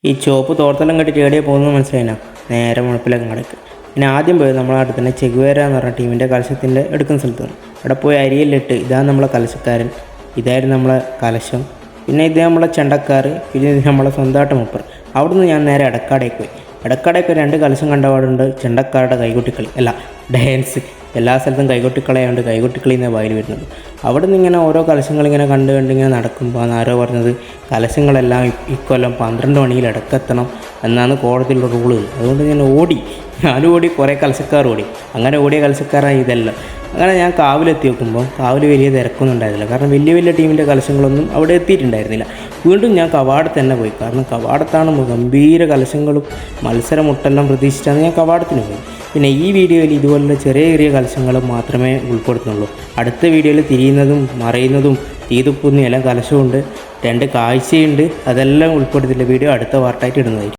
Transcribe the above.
ഈ ചുവപ്പ് തോർത്തെല്ലാം കെട്ടി ചേടിയെ പോകുന്നത് മനസ്സിലായിനാ നേരെ മുഴപ്പിലേക്ക് കിടക്കുക. പിന്നെ ആദ്യം പോയത് നമ്മളെ നാട്ടിൽ തന്നെ ചെഗുവേര എന്ന് പറഞ്ഞ ടീമിൻ്റെ കലശത്തിൻ്റെ എടുക്കുന്ന സ്ഥലത്ത് നിന്ന് അവിടെ പോയി അരിയെല്ലിട്ട് ഇതാണ് നമ്മളെ കലശക്കാരൻ, ഇതായിരുന്നു നമ്മളെ കലശം, പിന്നെ ഇത് നമ്മളെ ചെണ്ടക്കാർ, പിന്നെ ഇത് നമ്മളെ സ്വന്തമായിട്ട് മൂപ്പർ. അവിടുന്ന് ഞാൻ നേരെ എടക്കാടേക്ക് പോയി. എടക്കാടേക്ക് 2 കലശം കണ്ടപാടുണ്ട് ചെണ്ടക്കാരുടെ കൈകൊട്ടിക്കളി അല്ല ഡാൻസ്. എല്ലാ സ്ഥലത്തും കൈകൊട്ടിക്കളയാണ്ട് കൈകൊട്ടിക്കളി എന്നേ വായിൽ വരുന്നത്. അവിടെ നിന്ന് ഇങ്ങനെ ഓരോ കലശങ്ങളിങ്ങനെ കണ്ടിങ്ങനെ നടക്കുമ്പോൾ ആരോ പറഞ്ഞത് കലശങ്ങളെല്ലാം ഇക്കൊല്ലം 12 മണിയിൽ ഇടക്കെത്തണം എന്നാണ് കോടതിയിലുള്ള റൂള്. അതുകൊണ്ട് ഞാൻ ഓടി, ഞാനും ഓടി, കുറേ കലശക്കാർ ഓടി. അങ്ങനെ ഓടിയ കലശക്കാരാണ് ഇതെല്ലാം. അങ്ങനെ ഞാൻ കാവിലെത്തി നോക്കുമ്പോൾ കാവിൽ വലിയ തിരക്കൊന്നും ഉണ്ടായിരുന്നില്ല, കാരണം വലിയ വലിയ ടീമിൻ്റെ കലശങ്ങളൊന്നും അവിടെ എത്തിയിട്ടുണ്ടായിരുന്നില്ല. വീണ്ടും ഞാൻ കവാടത്ത് തന്നെ പോയി, കാരണം കവാടത്താണ് ഗംഭീര കലശങ്ങളും മത്സരമുട്ടെല്ലാം പ്രതീക്ഷിച്ചാണ് ഞാൻ കവാടത്തിന് പോയി. പിന്നെ ഈ വീഡിയോയിൽ ഇതുപോലുള്ള ചെറിയ ചെറിയ കലശങ്ങൾ മാത്രമേ ഉൾപ്പെടുത്തുന്നുള്ളൂ. അടുത്ത വീഡിയോയിൽ തിരിയുന്നതും മറയുന്നതും തീതുപ്പുന്നതും എല്ലാം കലശമുണ്ട്, 2 കാഴ്ചയുണ്ട്, അതെല്ലാം ഉൾപ്പെടുത്തില്ല. വീഡിയോ അടുത്ത പാർട്ടായിട്ട് ഇടുന്നതായിരിക്കും.